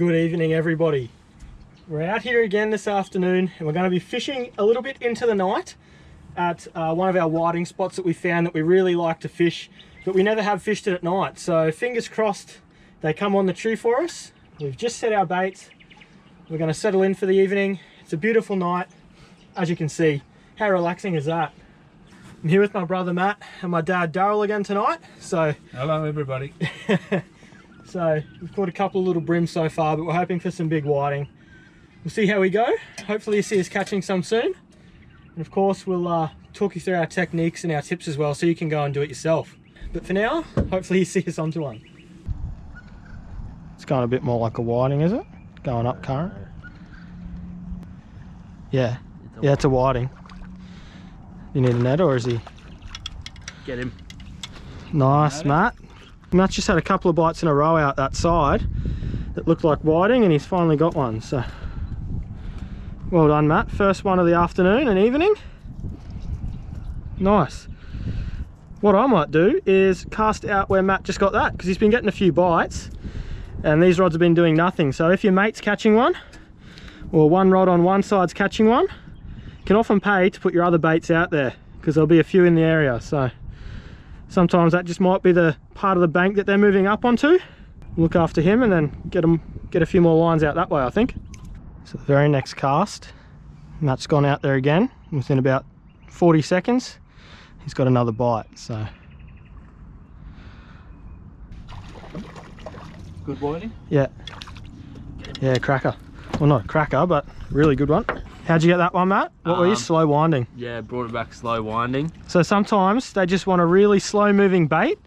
Good evening, everybody. We're out here again this afternoon and we're going to be fishing a little bit into the night at one of our whiting spots that we found that we really like to fish, but we never have fished it at night. So fingers crossed they come on the tree for us. We've just set our baits. We're going to settle in for the evening. It's a beautiful night, as you can see. How relaxing is that? I'm here with my brother Matt and my dad Daryl again tonight. So hello everybody. So we've caught a couple of little brims so far, but we're hoping for some big whiting. We'll see how we go. Hopefully you see us catching some soon. And of course we'll talk you through our techniques and our tips as well, so you can go and do it yourself. But for now, hopefully you see us onto one. It's going a bit more like a whiting, is it? Going up current. Yeah, it's a whiting. You need a net, or is he? Get him. Nice, Matt. Matt's just had a couple of bites in a row out that side that looked like whiting, and he's finally got one. So well done, Matt. First one of the afternoon and evening. Nice. What I might do is cast out where Matt just got that, because he's been getting a few bites and these rods have been doing nothing. So if your mate's catching one, or one rod on one side's catching one, you can often pay to put your other baits out there, because there'll be a few in the area. So sometimes that just might be the part of the bank that they're moving up onto. Look after him and then get a few more lines out that way, I think. So the very next cast, Matt's gone out there again. Within about 40 seconds, he's got another bite. So Good whiting? Yeah, cracker. Well, not a cracker, but really good one. How'd you get that one, Matt? What were you? Slow winding? Yeah, brought it back slow winding. So sometimes they just want a really slow moving bait.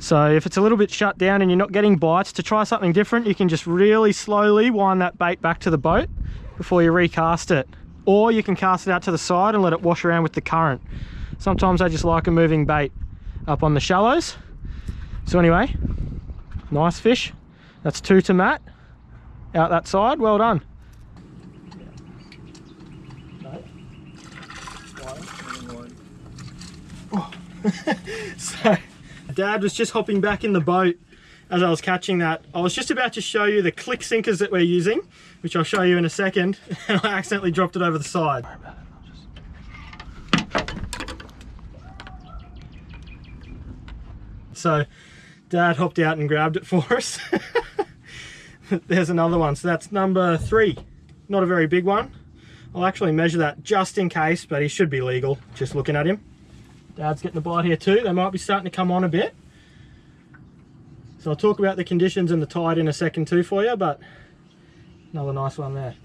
So if it's a little bit shut down and you're not getting bites, to try something different, you can just really slowly wind that bait back to the boat before you recast it. Or you can cast it out to the side and let it wash around with the current. Sometimes I just like a moving bait up on the shallows. So anyway, nice fish. That's 2 to Matt. Out that side, well done. Oh. So Dad was just hopping back in the boat as I was catching that. I was just about to show you the click sinkers that we're using, which I'll show you in a second, and I accidentally dropped it over the side. So Dad hopped out and grabbed it for us. There's another one, so that's number 3. Not a very big one. I'll actually measure that just in case, but he should be legal, just looking at him. Dad's getting a bite here too. They might be starting to come on a bit. So I'll talk about the conditions and the tide in a second too for you, but another nice one there.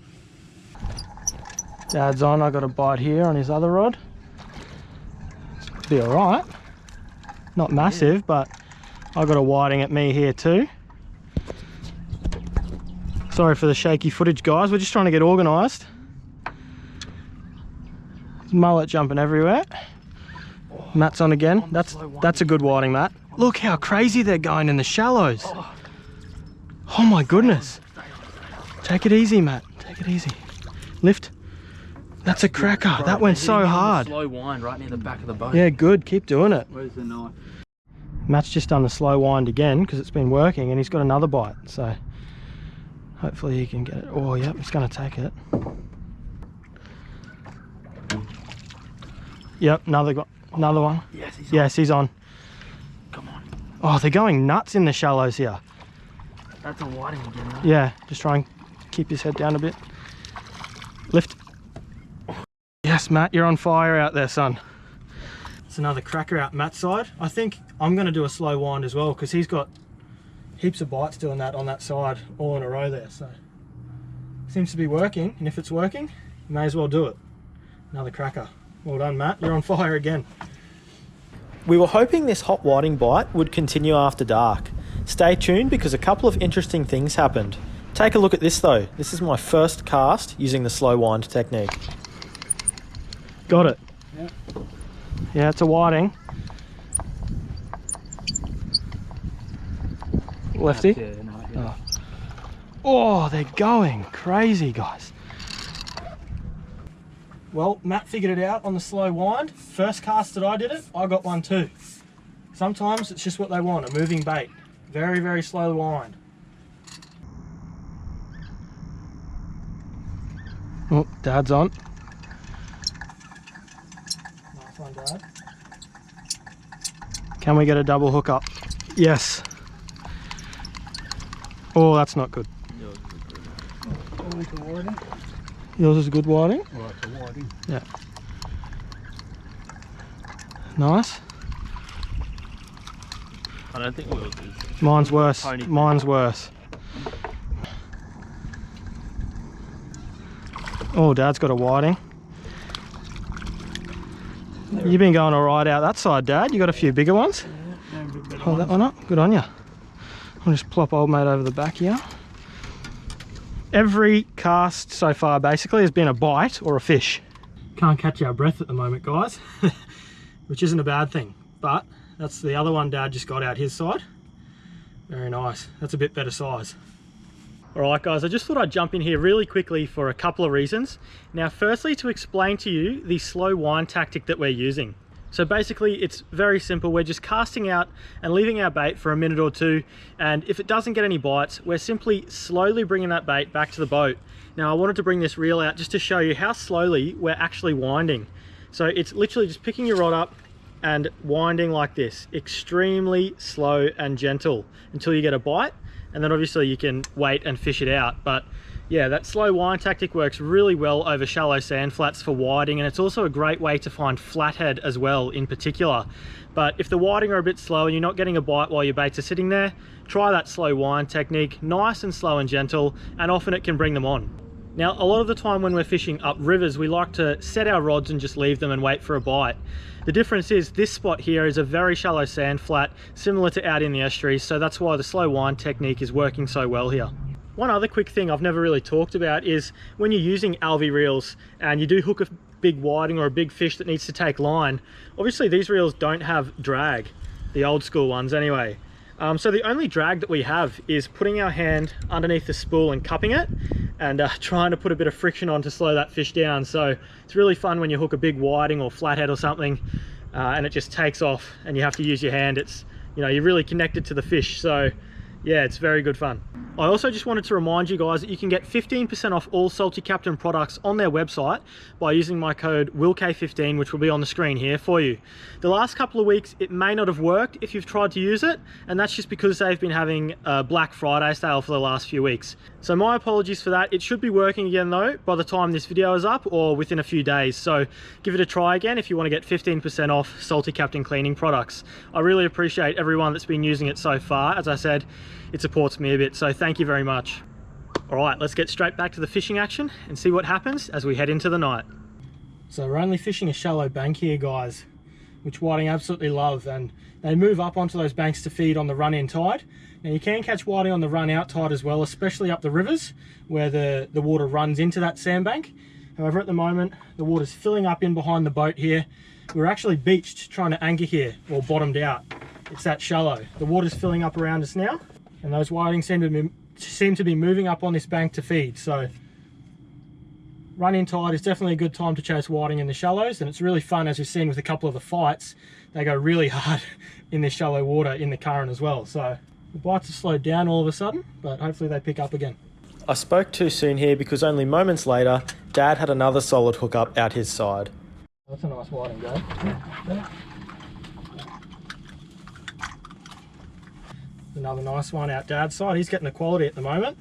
Dad's on, I got a bite here on his other rod. Be all right. Not massive, but I got a whiting at me here too. Sorry for the shaky footage, guys. We're just trying to get organised. Mullet jumping everywhere. Matt's on again. That's a good whiting, Matt. Look how crazy they're going in the shallows. Oh my goodness. Take it easy, Matt. Take it easy. Lift. That's a cracker. That went so hard. Slow wind right near the back of the boat. Yeah, good. Keep doing it. Where's the knife? Matt's just done the slow wind again because it's been working, and he's got another bite. So hopefully he can get it. Oh, yep, it's going to take it. Yep, another one. Yes, he's on. Come on. Oh, they're going nuts in the shallows here. That's a whiting again, right? Yeah, just try and keep his head down a bit. Lift. Yes, Matt, you're on fire out there, son. It's another cracker out Matt's side. I think I'm going to do a slow wind as well, because he's got heaps of bites doing that on that side all in a row there. So seems to be working, and if it's working, you may as well do it. Another cracker. Well done, Matt. You're on fire again. We were hoping this hot whiting bite would continue after dark. Stay tuned, because a couple of interesting things happened. Take a look at this though. This is my first cast using the slow wind technique. Got it. Yeah. Yeah, it's a whiting. Lefty? Yeah, no, Oh, they're going crazy, guys. Well, Matt figured it out on the slow wind. First cast that I did it, I got one too. Sometimes it's just what they want, a moving bait. Very, very slow wind. Oh, Dad's on. Nice one, Dad. Can we get a double hook up? Yes. Oh, that's not good. Yours is good whiting? Well, it's a whiting. Yeah. Nice. I don't think we'll do. Mine's worse. Pony. Mine's worse. Oh, Dad's got a whiting. You've been going all right out that side, Dad. You got a few bigger ones? Hold that one up. Good on you. I'll just plop old mate over the back here. Every cast so far basically has been a bite or a fish. Can't catch our breath at the moment, guys, which isn't a bad thing, but that's the other one Dad just got out his side. Very nice. That's a bit better size. Alright guys, I just thought I'd jump in here really quickly for a couple of reasons. Now firstly, to explain to you the slow wind tactic that we're using. So basically it's very simple. We're just casting out and leaving our bait for a minute or two, and if it doesn't get any bites, we're simply slowly bringing that bait back to the boat. Now I wanted to bring this reel out just to show you how slowly we're actually winding. So it's literally just picking your rod up and winding like this, extremely slow and gentle until you get a bite, and then obviously you can wait and fish it out. But yeah, that slow wind tactic works really well over shallow sand flats for whiting, and it's also a great way to find flathead as well in particular. But if the whiting are a bit slow and you're not getting a bite while your baits are sitting there, try that slow wind technique, nice and slow and gentle, and often it can bring them on. Now, a lot of the time when we're fishing up rivers, we like to set our rods and just leave them and wait for a bite. The difference is this spot here is a very shallow sand flat, similar to out in the estuaries, so that's why the slow wind technique is working so well here. One other quick thing I've never really talked about is when you're using alvy reels and you do hook a big whiting or a big fish that needs to take line, obviously these reels don't have drag, the old school ones anyway. So the only drag that we have is putting our hand underneath the spool and cupping it and trying to put a bit of friction on to slow that fish down. So it's really fun when you hook a big whiting or flathead or something and it just takes off and you have to use your hand. It's, you know, you're really connected to the fish. So yeah, it's very good fun. I also just wanted to remind you guys that you can get 15% off all Salty Captain products on their website by using my code WILK15, which will be on the screen here for you. The last couple of weeks, it may not have worked if you've tried to use it, and that's just because they've been having a Black Friday sale for the last few weeks. So my apologies for that. It should be working again though by the time this video is up or within a few days. So give it a try again if you want to get 15% off Salty Captain cleaning products. I really appreciate everyone that's been using it so far. As I said, it supports me a bit, so thank you very much. All right, let's get straight back to the fishing action and see what happens as we head into the night. So we're only fishing a shallow bank here, guys, which whiting absolutely love, and they move up onto those banks to feed on the run-in tide. Now you can catch whiting on the run-out tide as well, especially up the rivers where the water runs into that sandbank. However, at the moment, the water's filling up in behind the boat here. We're actually beached trying to anchor here, or bottomed out. It's that shallow. The water's filling up around us now, and those whiting seem to be moving up on this bank to feed. So run-in tide is definitely a good time to chase whiting in the shallows, and it's really fun, as we've seen with a couple of the fights. They go really hard in this shallow water in the current as well. So the bites have slowed down all of a sudden, but hopefully they pick up again. I spoke too soon here because only moments later, Dad had another solid hookup out his side. That's a nice whiting, Dad. Yeah. Another nice one out Dad's side. He's getting the quality at the moment.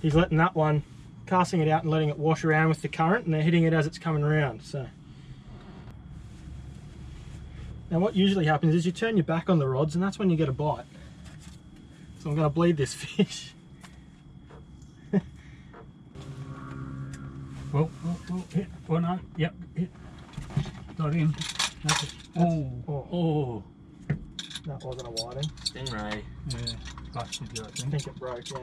He's letting that one, casting it out and letting it wash around with the current, and they're hitting it as it's coming around. So now what usually happens is you turn your back on the rods and that's when you get a bite. So I'm going to bleed this fish. Whoa, hit. One on. Yep, hit. Got him. Oh. That wasn't a whiting. Stingray. Yeah, busted you, I I think. think it broke, yeah.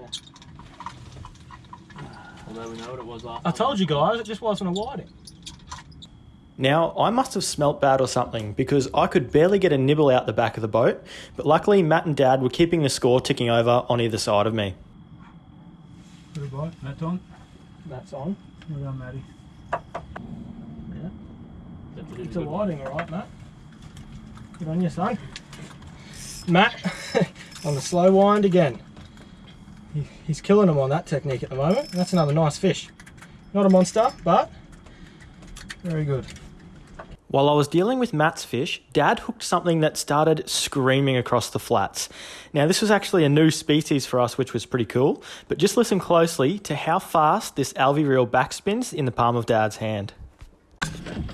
Although we know what it was last I told you guys, it just wasn't a whiting. Now, I must have smelt bad or something because I could barely get a nibble out the back of the boat, but luckily Matt and Dad were keeping the score ticking over on either side of me. Good bite. That's on. That's on. Well done, Matty. Yeah. It's a whiting, alright, Matt. Good on you, son. Matt, on the slow wind again. He's killing them on that technique at the moment. That's another nice fish. Not a monster, but very good. While I was dealing with Matt's fish, Dad hooked something that started screaming across the flats. Now, this was actually a new species for us, which was pretty cool, but just listen closely to how fast this algae reel backspins in the palm of Dad's hand.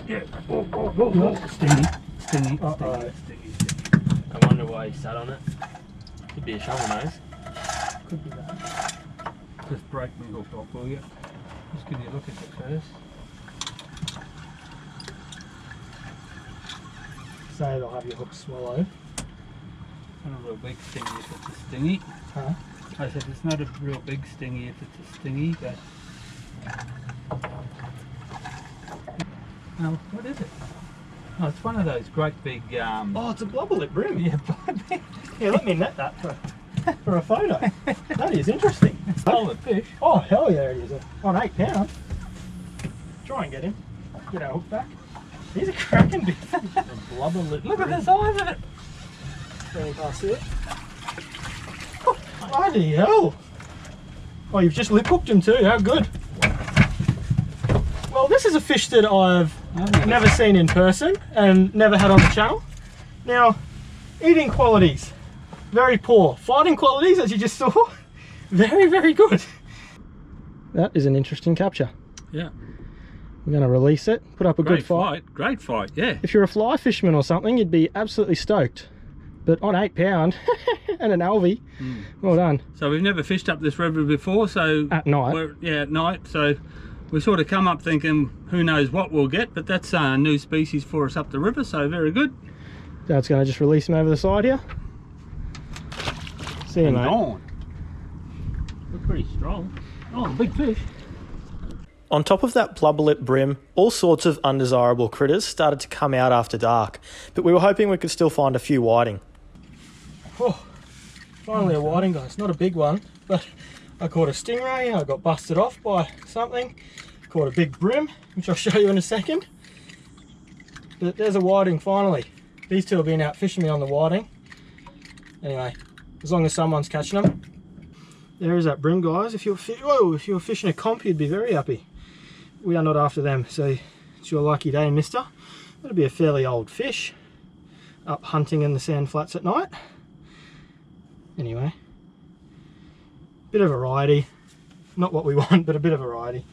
Yeah. Oh. Stingy. Uh-oh. I wonder why he sat on it. Could be a shovel nose. Could be that. Just break me hook off, will you? Just give you a look at it first. Say they'll have your hook swallowed. Not a real big stingy if it's a stingy. Huh? I said it's not a real big stingy if it's a stingy, but... Now, what is it? Oh, it's one of those great big... Oh, it's a blubber lip bream. Yeah, Yeah, let me net that for a photo. That is interesting. solid fish. Oh, hell yeah, it is. On 8 pounds. Try and get him. Get our hook back. He's a cracking big fish. A blubber lip. Look at the size of it. Going past it. Bloody hell. Oh, you've just lip hooked him too. How good. Well, this is a fish that I've never seen in person and never had on the channel. Now, eating qualities, very poor. Fighting qualities, as you just saw, very, very good. That is an interesting capture. Yeah. We're going to release it, put up a good fight. Great fight, yeah. If you're a fly fisherman or something, you'd be absolutely stoked. But on 8 pound and an alvy, well done. So we've never fished up this river before, so... At night. At night, so we sort of come up thinking, who knows what we'll get, but that's a new species for us up the river, so very good. Dad's going to just release him over the side here. See you, mate. Gone. Look pretty strong. Oh, big fish. On top of that blubber lip brim, all sorts of undesirable critters started to come out after dark, but we were hoping we could still find a few whiting. Oh, finally a whiting, guys. Not a big one, but I caught a stingray. I got busted off by something. Caught a big brim, which I'll show you in a second. But there's a whiting finally. These two have been out fishing me on the whiting. Anyway, as long as someone's catching them. There is that brim, guys. If you were fishing a comp, you'd be very happy. We are not after them, so it's your lucky day, mister. That'll be a fairly old fish. Up hunting in the sand flats at night. Anyway, bit of variety. Not what we want, but a bit of variety.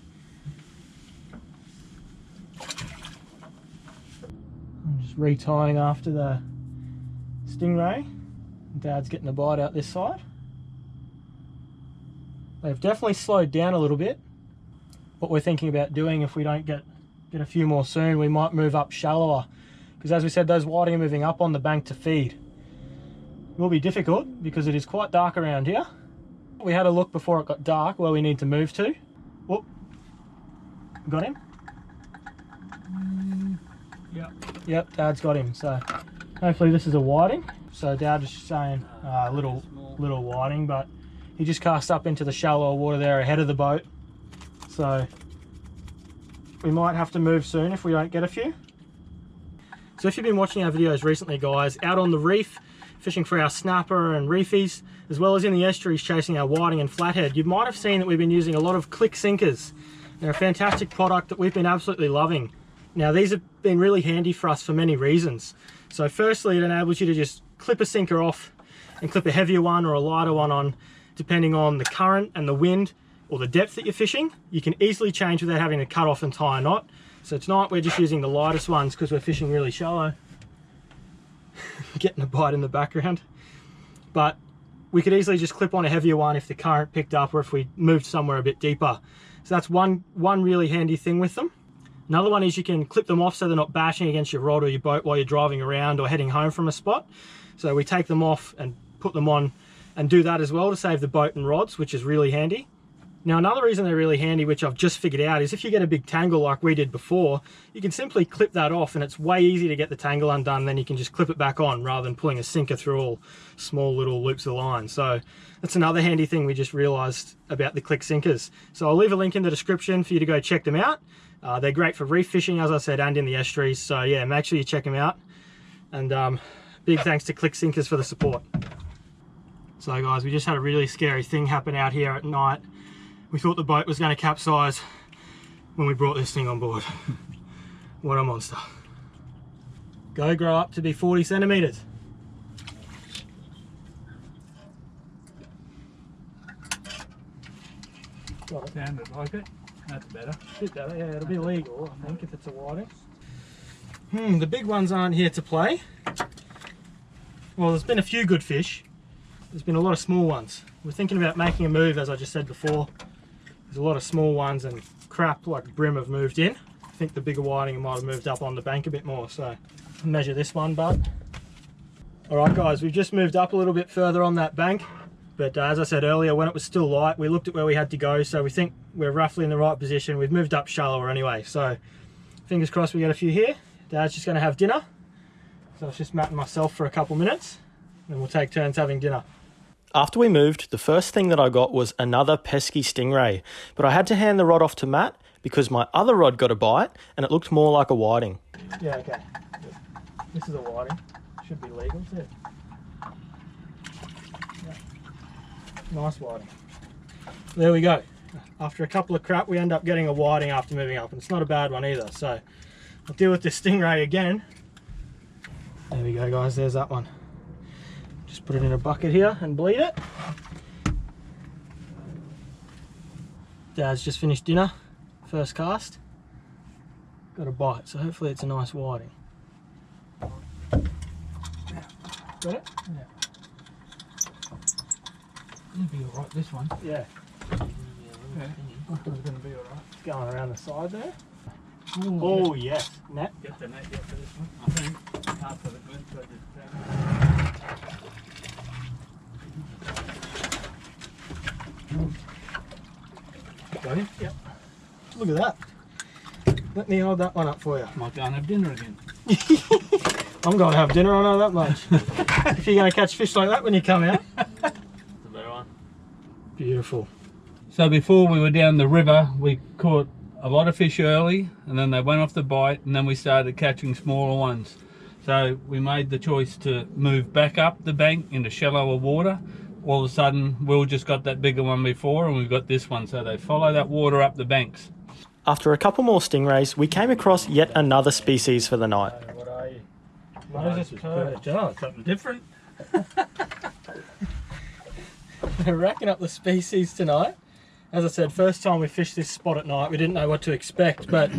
I'm just retying after the stingray. Dad's getting a bite out this side. They've definitely slowed down a little bit. What we're thinking about doing, if we don't get a few more soon, we might move up shallower. Because as we said, those whiting are moving up on the bank to feed. It will be difficult because it is quite dark around here. We had a look before it got dark where we need to move to. Whoop. Got him? Yep, Dad's got him. So hopefully this is a whiting. So Dad was saying little whiting, but he just cast up into the shallower water there ahead of the boat. So we might have to move soon if we don't get a few. So if you've been watching our videos recently, guys, out on the reef, fishing for our snapper and reefies, as well as in the estuaries chasing our whiting and flathead, you might have seen that we've been using a lot of click sinkers. They're a fantastic product that we've been absolutely loving. Now, these have been really handy for us for many reasons. So firstly, it enables you to just clip a sinker off and clip a heavier one or a lighter one on, depending on the current and the wind or the depth that you're fishing. You can easily change without having to cut off and tie a knot. So tonight we're just using the lightest ones because we're fishing really shallow. Getting a bite in the background. But we could easily just clip on a heavier one if the current picked up or if we moved somewhere a bit deeper. So that's one really handy thing with them. Another one is you can clip them off so they're not bashing against your rod or your boat while you're driving around or heading home from a spot. So we take them off and put them on and do that as well to save the boat and rods, which is really handy. Now, another reason they're really handy, which I've just figured out, is if you get a big tangle like we did before, you can simply clip that off and it's way easier to get the tangle undone. Then you can just clip it back on rather than pulling a sinker through all small little loops of line. So that's another handy thing we just realized about the click sinkers. So I'll leave a link in the description for you to go check them out. They're great for reef fishing, as I said, and in the estuaries. So yeah, make sure you check them out. And big thanks to Click Sinkers for the support. So guys, we just had a really scary thing happen out here at night. We thought the boat was going to capsize when we brought this thing on board. What a monster. Go grow up to be 40 centimetres. Sounded like it. That's better. Bit better, yeah, it'll be legal, I think, if it's a whiting. The big ones aren't here to play. Well, there's been a few good fish. There's been a lot of small ones. We're thinking about making a move, as I just said before. There's a lot of small ones and crap like brim have moved in. I think the bigger whiting might have moved up on the bank a bit more, so measure this one, bud. Alright guys, we've just moved up a little bit further on that bank, but as I said earlier, when it was still light, we looked at where we had to go, so we think we're roughly in the right position. We've moved up shallower anyway, so fingers crossed we get a few here. Dad's just going to have dinner, so I was just matting myself for a couple minutes, and we'll take turns having dinner. After we moved, the first thing that I got was another pesky stingray, but I had to hand the rod off to Matt because my other rod got a bite and it looked more like a whiting. Yeah, okay. This is a whiting. Should be legal too. Yeah. Nice whiting. There we go. After a couple of crap, we end up getting a whiting after moving up, and it's not a bad one either. So I'll deal with this stingray again. There we go, guys. There's that one. Just put it in a bucket here and bleed it. Dad's just finished dinner. First cast. Got a bite, so hopefully it's a nice whiting. Got it? Yeah. It'll be alright, this one. Yeah. Yeah. It's going to be alright. It's going around the side there. Ooh, Oh, yes. Net. get the net yet for this one, I think. After the good, so just Got him? Yep. Look at that. Let me hold that one up for you. might go and have dinner again. I'm going to have dinner, I know that much. If you're going to catch fish like that when you come out. That's a better one. Beautiful. So before we were down the river, we caught a lot of fish early, and then they went off the bite, and then we started catching smaller ones. So we made the choice to move back up the bank into shallower water. All of a sudden, Will just got that bigger one before, and we've got this one. So they follow that water up the banks. After a couple more stingrays, we came across yet another species for the night. What are you? Moses perch. Oh, it's something different. We're racking up the species tonight. As I said, first time we fished this spot at night, we didn't know what to expect, but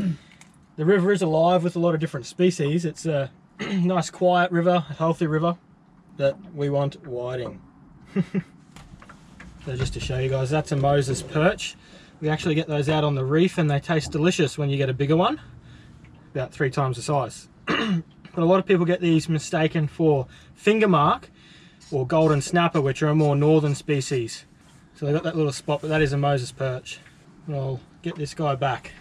the river is alive with a lot of different species. It's a nice quiet river, a healthy river that we want whiting. So just to show you guys, that's a Moses perch. We actually get those out on the reef and they taste delicious when you get a bigger one, about 3 times the size. But a lot of people get these mistaken for finger mark or golden snapper, which are a more northern species. So they got that little spot, but that is a Moses perch. And I'll get this guy back.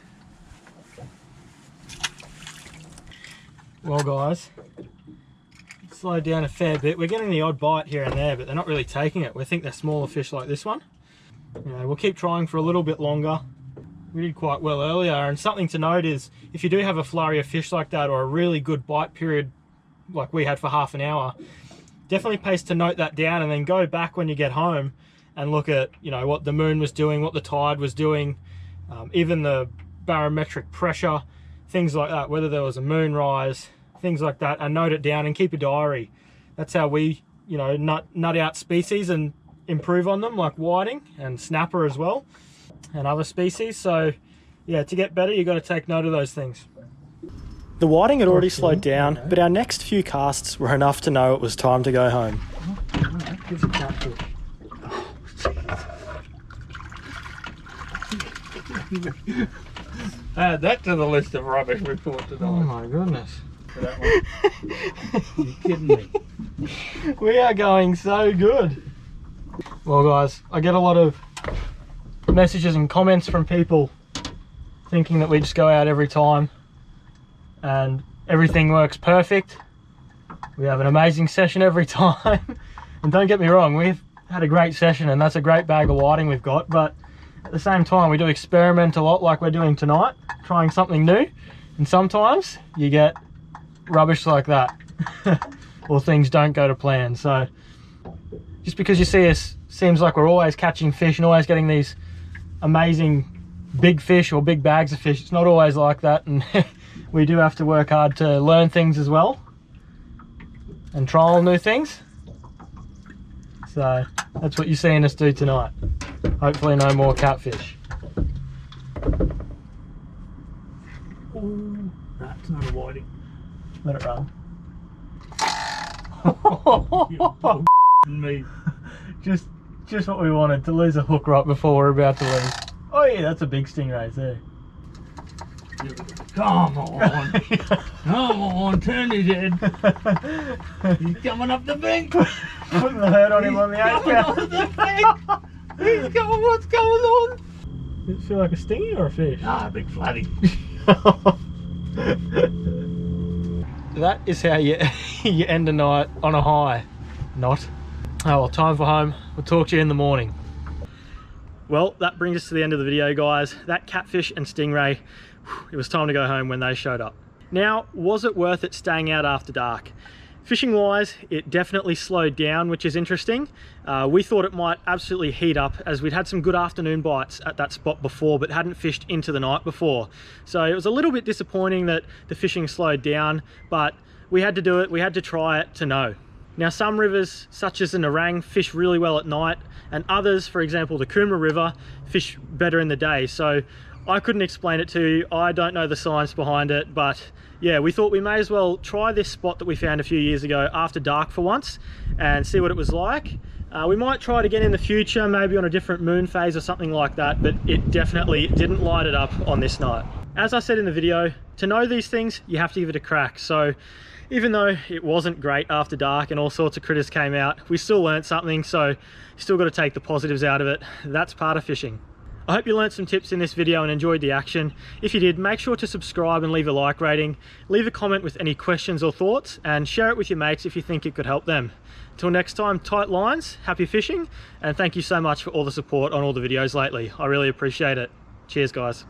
Well guys, it's slowed down a fair bit. We're getting the odd bite here and there, but they're not really taking it. We think they're smaller fish like this one. You know, we'll keep trying for a little bit longer. We did quite well earlier, and something to note is if you do have a flurry of fish like that or a really good bite period like we had for half an hour, definitely pays to note that down and then go back when you get home and look at, you know, what the moon was doing, what the tide was doing, even the barometric pressure, things like that, whether there was a moon rise, things like that, and note it down and keep a diary. That's how we, you know, nut out species and improve on them, like whiting and snapper as well, and other species. So yeah, to get better, you got to take note of those things. The whiting had already slowed down, but our next few casts were enough to know it was time to go home. Gives a catfish. Add that to the list of rubbish report tonight. Oh my goodness. For that one. You're kidding me. We are going so good. Well guys, I get a lot of messages and comments from people thinking that we just go out every time and everything works perfect. We have an amazing session every time. And don't get me wrong, we've had a great session and that's a great bag of whiting we've got, but at the same time we do experiment a lot like we're doing tonight, trying something new, and sometimes you get rubbish like that or things don't go to plan. So just because you see us, seems like we're always catching fish and always getting these amazing big fish or big bags of fish. It's not always like that, and we do have to work hard to learn things as well and trial new things. So that's what you're seeing us do tonight. Hopefully no more catfish. Ooh, that's not a whiting. Let it run. Me. Just what we wanted, to lose a hook right before we're about to leave. Oh yeah, that's a big stingray there. Come on. Come on, turn his head. He's coming up the bank. Putting the hurt on him on the 8 Coming count. on the bank. He's coming, what's going on? Does it feel like a stingy or a fish? Ah, big flatty. That is how you you end a night on a high. Not. Oh well, time for home. We'll talk to you in the morning. Well, that brings us to the end of the video, guys. That catfish and stingray, it was time to go home when they showed up. Now, was it worth it staying out after dark? Fishing wise, it definitely slowed down, which is interesting. We thought it might absolutely heat up, as we'd had some good afternoon bites at that spot before, but hadn't fished into the night before. So it was a little bit disappointing that the fishing slowed down, but we had to do it, we had to try it to know. Now, some rivers, such as the Nerang, fish really well at night, and others, for example the Coomera River, fish better in the day. So I couldn't explain it to you, I don't know the science behind it, but yeah, we thought we may as well try this spot that we found a few years ago after dark for once and see what it was like. We might try it again in the future, maybe on a different moon phase or something like that, but it definitely didn't light it up on this night. As I said in the video, to know these things, you have to give it a crack. So even though it wasn't great after dark and all sorts of critters came out, we still learned something, so you still got to take the positives out of it. That's part of fishing. I hope you learned some tips in this video and enjoyed the action. If you did, make sure to subscribe and leave a like rating. Leave a comment with any questions or thoughts, and share it with your mates if you think it could help them. Till next time, tight lines, happy fishing, and thank you so much for all the support on all the videos lately. I really appreciate it. Cheers, guys.